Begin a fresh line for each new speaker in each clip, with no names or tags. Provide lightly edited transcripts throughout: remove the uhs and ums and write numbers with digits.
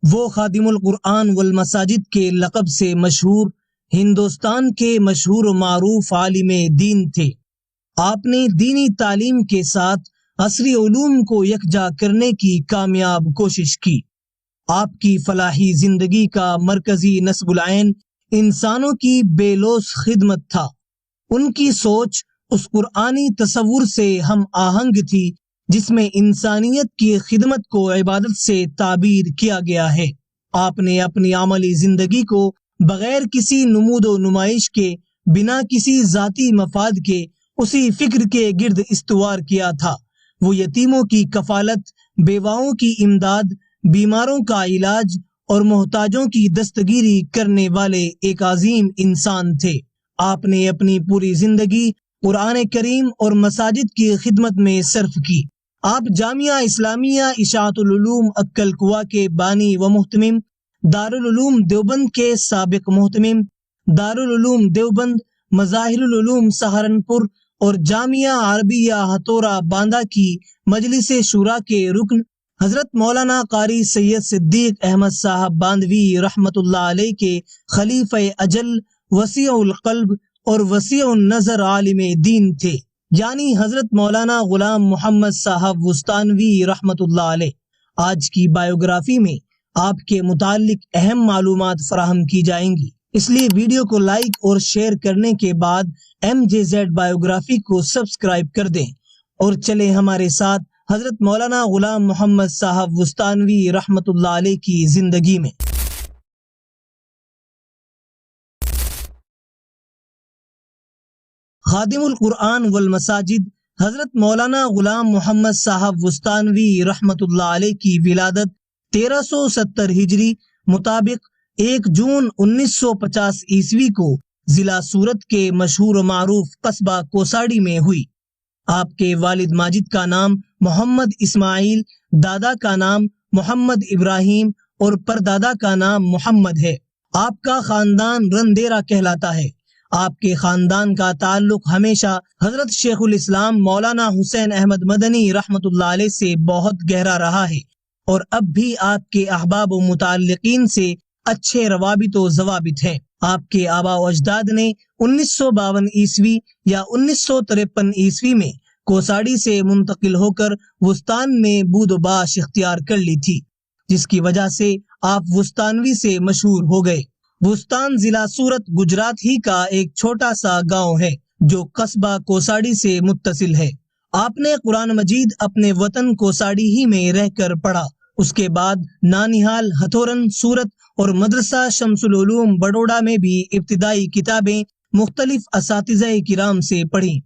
وہ خادم القرآن والمساجد کے لقب سے مشہور ہندوستان کے مشہور و معروف عالم دین تھے۔ آپ نے دینی تعلیم کے ساتھ عصری علوم کو یکجا کرنے کی کامیاب کوشش کی۔ آپ کی فلاحی زندگی کا مرکزی نصب العین انسانوں کی بے لوث خدمت تھا۔ ان کی سوچ اس قرآنی تصور سے ہم آہنگ تھی جس میں انسانیت کی خدمت کو عبادت سے تعبیر کیا گیا ہے۔ آپ نے اپنی عملی زندگی کو بغیر کسی نمود و نمائش کے، بنا کسی ذاتی مفاد کے، اسی فکر کے گرد استوار کیا تھا۔ وہ یتیموں کی کفالت، بیواؤں کی امداد، بیماروں کا علاج اور محتاجوں کی دستگیری کرنے والے ایک عظیم انسان تھے۔ آپ نے اپنی پوری زندگی قرآن کریم اور مساجد کی خدمت میں صرف کی۔ آپ جامعہ اسلامیہ اشاعت العلوم اکل کوا کے بانی و محتمم، دارالعلوم دیوبند کے سابق محتمم، دارالعلوم دیوبند، مظاہر العلوم سہارنپور اور جامعہ عربیہ ہتھورا باندہ کی مجلس شورا کے رکن حضرت مولانا قاری سید صدیق احمد صاحب باندوی رحمت اللہ علیہ کے خلیفہ اجل، وسیع القلب اور وسیع النظر عالم دین تھے، یعنی حضرت مولانا غلام محمد صاحب وستانوی رحمت اللہ علیہ۔ آج کی بایوگرافی میں آپ کے متعلق اہم معلومات فراہم کی جائیں گی، اس لیے ویڈیو کو لائک اور شیئر کرنے کے بعد MJZ بایوگرافی کو سبسکرائب کر دیں اور چلیں ہمارے ساتھ حضرت مولانا غلام محمد صاحب وستانوی رحمت اللہ علیہ کی زندگی میں۔ خادم القرآن والمساجد حضرت مولانا غلام محمد صاحب وستانوی رحمت اللہ علیہ کی ولادت 1370 ہجری مطابق 1 جون 1950 عیسوی کو ضلع سورت کے مشہور و معروف قصبہ کوساڑی میں ہوئی۔ آپ کے والد ماجد کا نام محمد اسماعیل، دادا کا نام محمد ابراہیم اور پردادا کا نام محمد ہے۔ آپ کا خاندان رندیرا کہلاتا ہے۔ آپ کے خاندان کا تعلق ہمیشہ حضرت شیخ الاسلام مولانا حسین احمد مدنی رحمت اللہ علیہ سے بہت گہرا رہا ہے، اور اب بھی آپ کے احباب و متعلقین سے اچھے روابط و ضوابط ہیں۔ آپ کے آبا و اجداد نے 1952 عیسوی یا 1953 عیسوی میں کوساڑی سے منتقل ہو کر وستان میں بود و باش اختیار کر لی تھی، جس کی وجہ سے آپ وستانوی سے مشہور ہو گئے۔ وستان ضلع سورت گجرات ہی کا ایک چھوٹا سا گاؤں ہے جو قصبہ کوساڑی سے متصل ہے۔ آپ نے قرآن مجید اپنے وطن کوساڑی ہی میں رہ کر پڑھا۔ اس کے بعد نانیہال، ہتھورن، سورت اور مدرسہ شمس العلوم بڑوڑا میں بھی ابتدائی کتابیں مختلف اساتذہ کرام سے پڑھی۔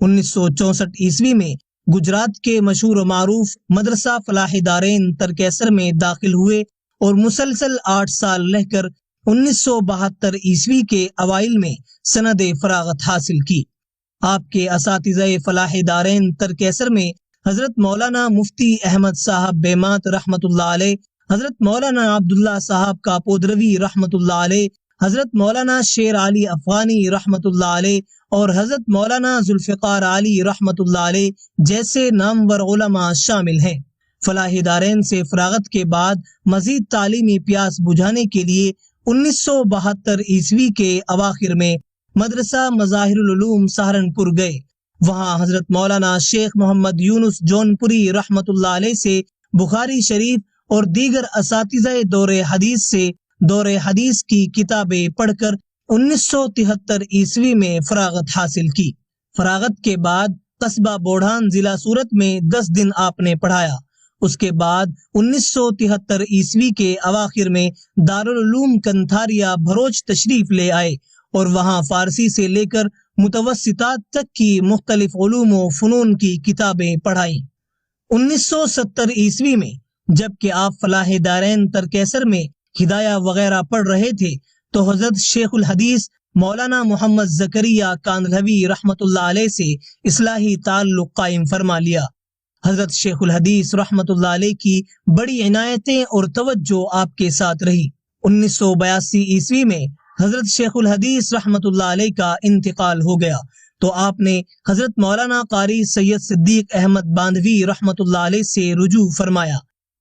1964 عیسوی میں گجرات کے مشہور و معروف مدرسہ فلاح دارین ترکیسر میں داخل ہوئے اور مسلسل 8 سال رہ کر 1972 عیسوی کے اوائل میں سند فراغت حاصل کی۔ آپ کے اساتذہ فلاح دارین ترکیسر میں حضرت مولانا مفتی احمد صاحب بیمات رحمت اللہ علیہ، حضرت مولانا عبداللہ صاحب کاپودروی رحمت اللہ علیہ، حضرت مولانا شیر علی افغانی رحمت اللہ علیہ اور حضرت مولانا ذوالفقار علی رحمت اللہ علیہ جیسے نامور علماء شامل ہیں۔ فلاح دارین سے فراغت کے بعد مزید تعلیمی پیاس بجھانے کے لیے 1972 عیسوی کے اواخر میں مدرسہ مظاہر العلوم سہارنپور گئے۔ وہاں حضرت مولانا شیخ محمد یونس جونپوری رحمت اللہ علیہ سے بخاری شریف اور دیگر اساتذہ دور حدیث سے دور حدیث کی کتابیں پڑھ کر 1973 عیسوی میں فراغت حاصل کی۔ فراغت کے بعد قصبہ بوڑھان ضلع سورت میں 10 دن آپ نے پڑھایا۔ اس کے بعد 1973 عیسوی کے اواخر میں دارالعلوم کنتھاریا بھروچ تشریف لے آئے اور وہاں فارسی سے لے کر متوسطات تک کی مختلف علوم و فنون کی کتابیں پڑھائیں۔ 1970 عیسوی میں جبکہ آپ فلاح دارین ترکیسر میں ہدایہ وغیرہ پڑھ رہے تھے تو حضرت شیخ الحدیث مولانا محمد زکریا کاندھلوی رحمت اللہ علیہ سے اصلاحی تعلق قائم فرما لیا۔ حضرت شیخ الحدیث رحمت اللہ علیہ کی بڑی عنایتیں اور توجہ آپ کے ساتھ رہی۔ 1982 عیسوی میں حضرت شیخ الحدیث رحمت اللہ علیہ کا انتقال ہو گیا تو آپ نے حضرت مولانا قاری سید صدیق احمد باندوی رحمت اللہ علیہ سے رجوع فرمایا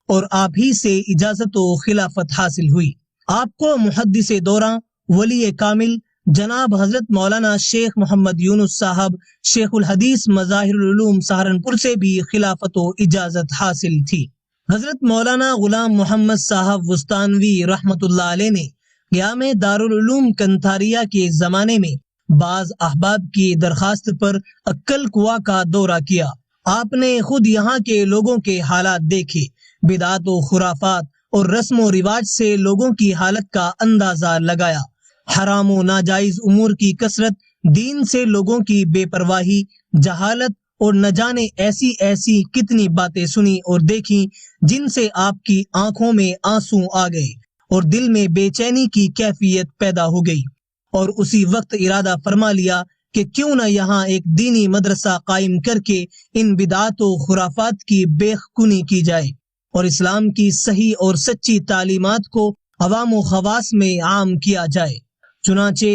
اور آپ ہی سے اجازت و خلافت حاصل ہوئی۔ آپ کو محدث دوران ولی کامل جناب حضرت مولانا شیخ محمد یونس صاحب شیخ الحدیث مظاہر العلوم سہارنپور سے بھی خلافت و اجازت حاصل تھی۔ حضرت مولانا غلام محمد صاحب وستانوی رحمت اللہ علیہ نے قیام دارالعلوم کنتھاریا کے زمانے میں بعض احباب کی درخواست پر اکل کوا کا دورہ کیا۔ آپ نے خود یہاں کے لوگوں کے حالات دیکھے، بدعات و خرافات اور رسم و رواج سے لوگوں کی حالت کا اندازہ لگایا، حرام و ناجائز امور کی کثرت، دین سے لوگوں کی بے پرواہی، جہالت اور نہ جانے ایسی ایسی کتنی باتیں سنی اور دیکھی جن سے آپ کی آنکھوں میں آنسو آ گئے اور دل میں بے چینی کی کیفیت پیدا ہو گئی، اور اسی وقت ارادہ فرما لیا کہ کیوں نہ یہاں ایک دینی مدرسہ قائم کر کے ان بدعات و خرافات کی بیخ کنی کی جائے اور اسلام کی صحیح اور سچی تعلیمات کو عوام و خواص میں عام کیا جائے۔ چنانچہ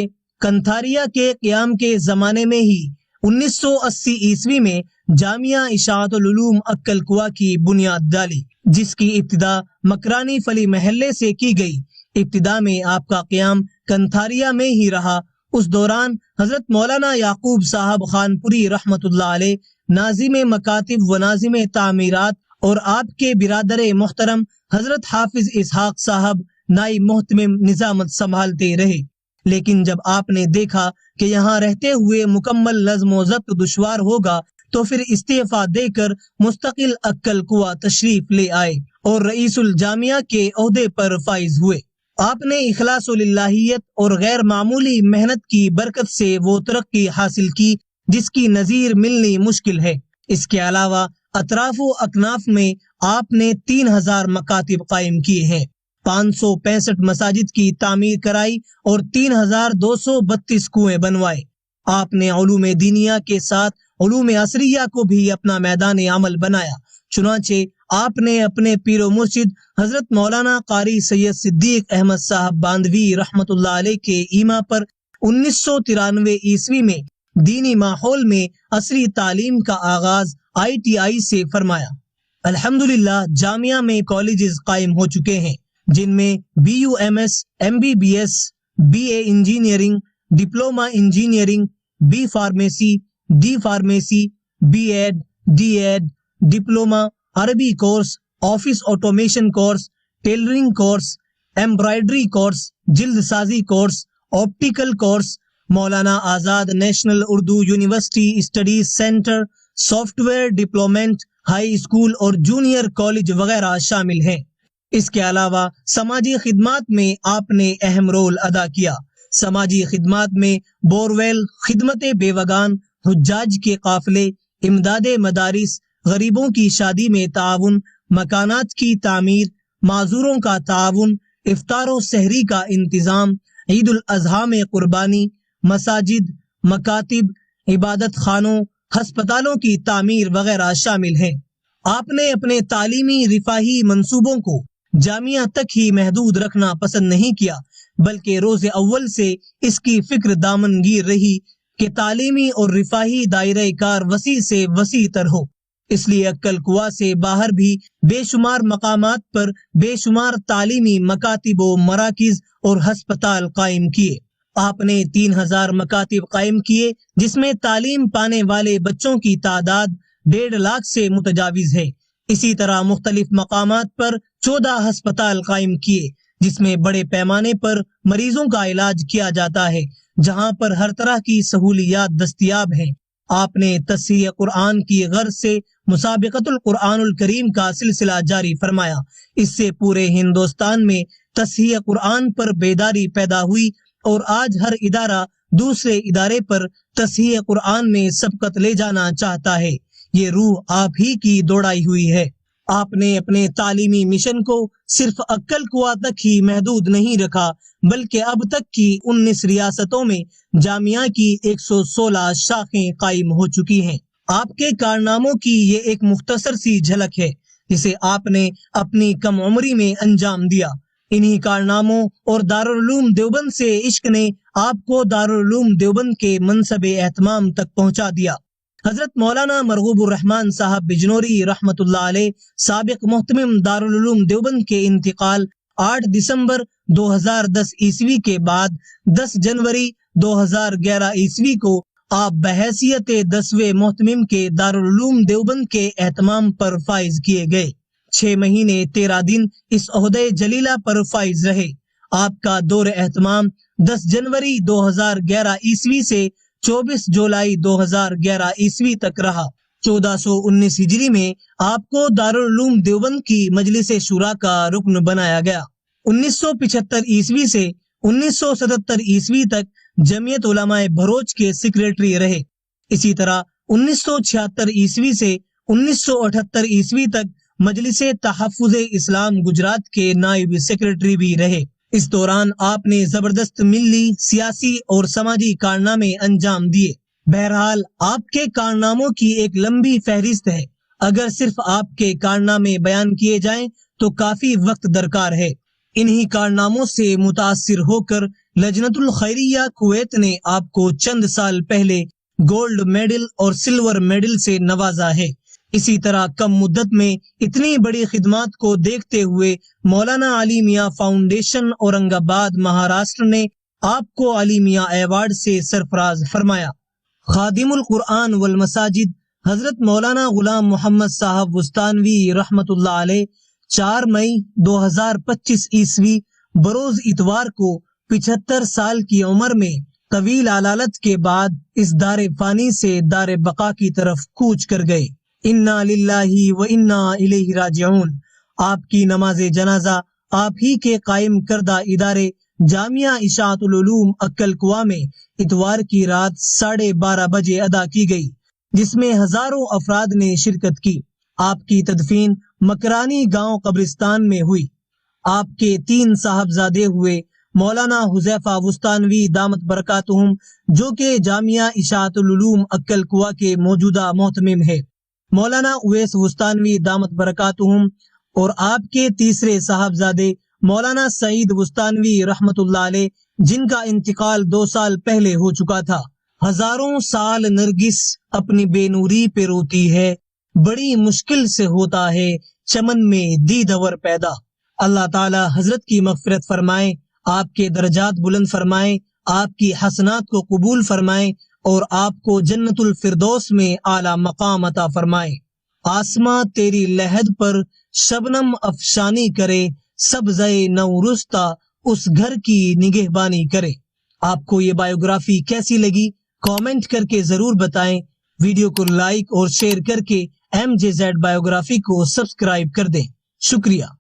کنتھاریا کے قیام کے زمانے میں ہی 1980 عیسوی میں جامعہ اشاعت العلوم اکل کوا کی بنیاد ڈالی، جس کی ابتدا مکرانی فلی محلے سے کی گئی۔ ابتدا میں آپ کا قیام کنتھاریا میں ہی رہا۔ اس دوران حضرت مولانا یعقوب صاحب خانپوری رحمت اللہ علیہ ناظم مکاتب و ناظم تعمیرات اور آپ کے برادر محترم حضرت حافظ اسحاق صاحب نائب محتمم نظامت سنبھالتے رہے، لیکن جب آپ نے دیکھا کہ یہاں رہتے ہوئے مکمل نظم و ضبط دشوار ہوگا تو پھر استعفیٰ دے کر مستقل اکل کوا تشریف لے آئے اور رئیس الجامعہ کے عہدے پر فائز ہوئے۔ آپ نے اخلاص و للہیت اور غیر معمولی محنت کی برکت سے وہ ترقی حاصل کی جس کی نظیر ملنی مشکل ہے۔ اس کے علاوہ اطراف و اکناف میں آپ نے 3000 مکاتب قائم کیے ہیں، 565 مساجد کی تعمیر کرائی اور 3232 کنویں بنوائے۔ آپ نے علوم دینیا کے ساتھ علوم عصریہ کو بھی اپنا میدان عمل بنایا۔ چنانچہ آپ نے اپنے پیر و مرشد حضرت مولانا قاری سید صدیق احمد صاحب باندوی رحمت اللہ علیہ کے ایما پر 1993 عیسوی میں دینی ماحول میں عصری تعلیم کا آغاز ITI سے فرمایا۔ الحمدللہ جامعہ میں کالجز قائم ہو چکے ہیں جن میں BUMS، MBBS، BA engineering, diploma engineering, B pharmacy, D pharmacy, B.Ed، D.Ed، diploma عربی course, office automation course, tailoring course, embroidery course, جلد سازی course, optical course, Maulana Azad national Urdu university studies centre, software development, high school اور junior college وغیرہ شامل ہیں۔ اس کے علاوہ سماجی خدمات میں آپ نے اہم رول ادا کیا۔ سماجی خدمات میں بورویل، خدمت بیوگان، حجاج کے قافلے، امداد مدارس، غریبوں کی شادی میں تعاون، مکانات کی تعمیر، معذوروں کا تعاون، افطار و سحری کا انتظام، عید الاضحیٰ میں قربانی، مساجد، مکاتب، عبادت خانوں، ہسپتالوں کی تعمیر وغیرہ شامل ہیں۔ آپ نے اپنے تعلیمی رفاہی منصوبوں کو جامعہ تک ہی محدود رکھنا پسند نہیں کیا، بلکہ روز اول سے اس کی فکر دامن گیر رہی کہ تعلیمی اور رفاہی دائرہ کار وسیع سے وسیع تر ہو۔ اس لیے اکل کوا سے باہر بھی بے شمار مقامات پر بے شمار تعلیمی مکاتب و مراکز اور ہسپتال قائم کیے۔ آپ نے 3000 مکاتب قائم کیے جس میں تعلیم پانے والے بچوں کی تعداد 1.5 لاکھ سے متجاوز ہے۔ اسی طرح مختلف مقامات پر 14 ہسپتال قائم کیے جس میں بڑے پیمانے پر مریضوں کا علاج کیا جاتا ہے، جہاں پر ہر طرح کی سہولیات دستیاب ہیں۔ آپ نے تصحیح قرآن کی غرض سے مسابقۃ القرآن الکریم کا سلسلہ جاری فرمایا۔ اس سے پورے ہندوستان میں تصحیح قرآن پر بیداری پیدا ہوئی اور آج ہر ادارہ دوسرے ادارے پر تصحیح قرآن میں سبقت لے جانا چاہتا ہے۔ یہ روح آپ ہی کی دوڑائی ہوئی ہے۔ آپ نے اپنے تعلیمی مشن کو صرف اکل کوا تک ہی محدود نہیں رکھا، بلکہ اب تک کی 19 ریاستوں میں جامعہ کی 116 شاخیں قائم ہو چکی ہیں۔ آپ کے کارناموں کی یہ ایک مختصر سی جھلک ہے جسے آپ نے اپنی کم عمری میں انجام دیا۔ انہی کارناموں اور دارالعلوم دیوبند سے عشق نے آپ کو دارالعلوم دیوبند کے منصب اہتمام تک پہنچا دیا۔ حضرت مولانا مرغوب الرحمان صاحب بجنوری رحمت اللہ علیہ سابق محتمم دارالعلوم دیوبند کے انتقال 8 دسمبر 2010 عیسوی کے بعد 10 جنوری 2011 عیسوی کو آپ بحیثیت 10ویں محتمم کے دارالعلوم دیوبند کے اہتمام پر فائز کیے گئے۔ 6 مہینے 13 دن اس عہدہ جلیلہ پر فائز رہے۔ آپ کا دور اہتمام 10 جنوری 2011 عیسوی سے 24 جولائی 2011 عیسوی تک رہا۔ 1419 ہجری میں آپ کو دارالعلوم دیوبند کی مجلس شورا کا رکن بنایا گیا۔ 1975 عیسوی سے 1977 عیسوی تک جمعیت علماء بھروچ کے سیکریٹری رہے۔ اسی طرح 1976 عیسوی سے 1978 عیسوی تک مجلس تحفظ اسلام گجرات کے نائب سیکریٹری بھی رہے۔ اس دوران آپ نے زبردست ملی، سیاسی اور سماجی کارنامے انجام دیے۔ بہرحال آپ کے کارناموں کی ایک لمبی فہرست ہے۔ اگر صرف آپ کے کارنامے بیان کیے جائیں تو کافی وقت درکار ہے۔ انہی کارناموں سے متاثر ہو کر لجنت الخیریہ کویت نے آپ کو چند سال پہلے گولڈ میڈل اور سلور میڈل سے نوازا ہے۔ اسی طرح کم مدت میں اتنی بڑی خدمات کو دیکھتے ہوئے مولانا علی میاں فاؤنڈیشن اورنگ آباد مہاراشٹر نے آپ کو علی میاں ایوارڈ سے سرفراز فرمایا۔ خادم القرآن والمساجد حضرت مولانا غلام محمد صاحب وستانوی رحمت اللہ علیہ 4 مئی 2025 عیسوی بروز اتوار کو 75 سال کی عمر میں طویل علالت کے بعد اس دار فانی سے دار بقا کی طرف کوچ کر گئے۔ انا للہ و انا الیہ راجعون۔ آپ کی نماز جنازہ آپ ہی کے قائم کردہ ادارے جامعہ اشاعت العلوم عکل کوا میں اتوار کی رات 12:30 بجے ادا کی گئی، جس میں ہزاروں افراد نے شرکت کی۔ آپ کی تدفین مکرانی گاؤں قبرستان میں ہوئی۔ آپ کے 3 صاحبزادے ہوئے مولانا حذیفہ وستانوی دامت برکاتہم، جو کہ جامعہ اشاعت العلوم عکل کوا کے موجودہ محتمم ہے، مولانا اویس وستانوی دامت برکاتہم، اور آپ کے تیسرے صاحبزادے مولانا سعید وستانوی رحمت اللہ علیہ، جن کا انتقال 2 سال پہلے ہو چکا تھا۔ ہزاروں سال نرگس اپنی بے نوری پہ روتی ہے، بڑی مشکل سے ہوتا ہے چمن میں دیدور پیدا۔ اللہ تعالی حضرت کی مغفرت فرمائے، آپ کے درجات بلند فرمائے، آپ کی حسنات کو قبول فرمائے اور آپ کو جنت الفردوس میں اعلیٰ مقام عطا فرمائے۔ آسماں تیری لحد پر شبنم افشانی کرے، سبزے نورستہ اس گھر کی نگہبانی کرے۔ آپ کو یہ بایوگرافی کیسی لگی کامنٹ کر کے ضرور بتائیں۔ ویڈیو کو لائک اور شیئر کر کے MJZ بایوگرافی کو سبسکرائب کر دیں۔ شکریہ۔